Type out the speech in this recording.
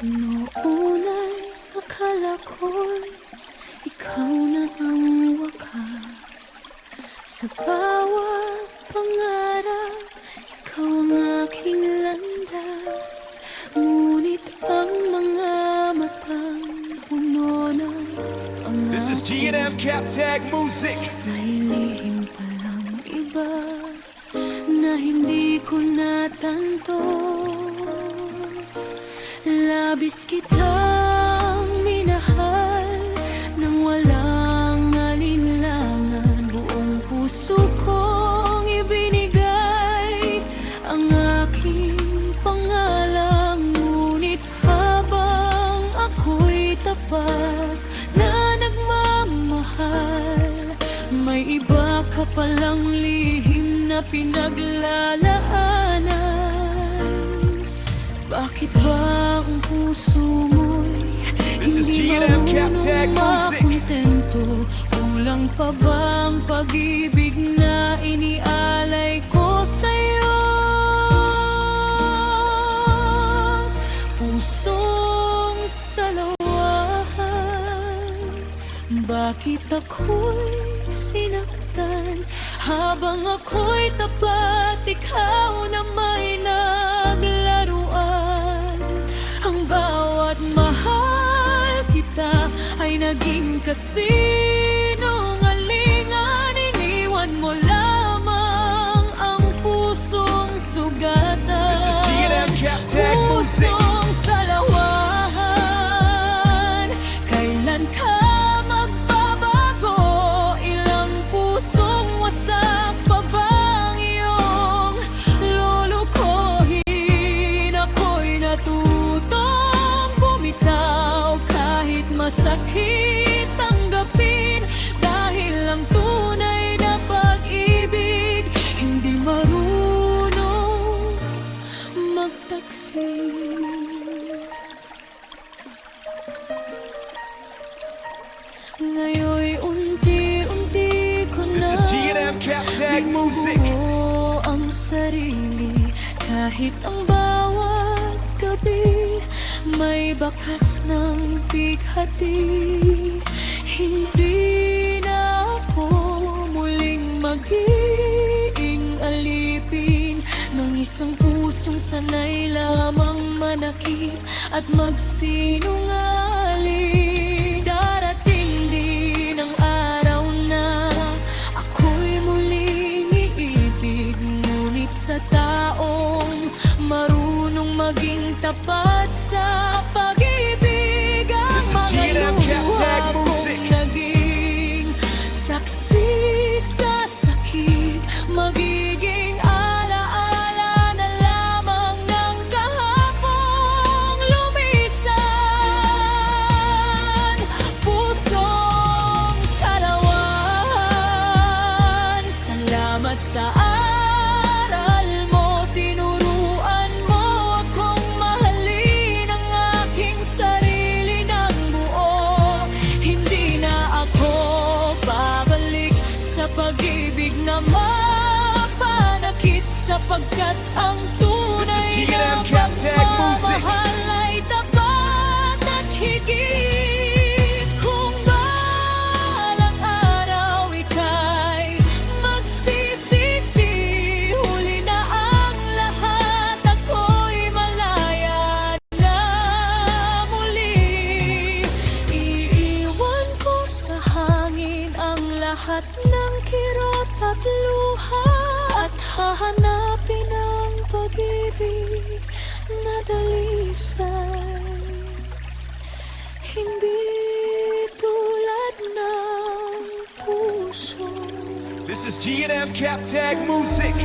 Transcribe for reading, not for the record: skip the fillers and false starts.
Noon ay akala ko'y ikaw na ang wakas. Sa bawat pangarap, ikaw ang aking landas. Ngunit ang mga matang puno ng pangako. This is G&M Captag Music. May lihim palang iba na hindi ko natanto. Labis kitang minahal nang walang alinlangan. Buong puso kong ibinigay ang aking pangalan. Ngunit habang ako'y tapat na nagmamahal, may iba ka palang lihim na pinaglalaanan. Bakit ba ang puso mo'y hindi marunong makontento? Kulang pa ba ang pag-ibig na inialay ko sa'yo? Pusong salawahan, bakit ako'y sinaktan? Habang ako'y tapat, ikaw na may naglaruan. Ang bawat mahal kita ay naging kasinungalingan. Iniwan mo lamang ang pusong sugatan. This is G&M Captag Music. Pusong salawahan, kailan ka magbabago? Ilang pusong wasak pa bang iyong lulukohin? Ako'y natutong bumitaw kahit masakit tanggapin, dahil ang tunay na pag-ibig hindi marunong magtaksil. Ngayon'y unti-unti ko na This is G&M Captag Music. binubuo ang sarili. Kahit ang bawat gabi may bakas ng bighati, hindi na ako muling magiging alipin ng isang pusong sanay lamang manakit at magsinungaling. Darating din ang araw na ako'y muling iibig, ngunit sa taong marunong maging tapat sa pag-ibig. This is Ang mga G&M Captag luha Music. kong naging saksi sa sakit, magiging alaala na lamang ng kahapong lumisan. Pusong salawahan, salamat sa aral mo. Tinuruan mo akong mahalin ang aking sarili ng buo. Hindi na ako babalik sa pag-ibig na mapanakit, sapagkat ang tunay This is na G&M Captag Music. pagmamahal ay tapat at higit. Kung balang araw ika'y magsisisi, huli na ang lahat, ako'y malaya na muli. Iiwan ko sa hangin ang lahat ng kirot at luha, at hahanapin ang pag-ibig na dalisay. Hindi tulad ng puso. This is G&M Captag Music.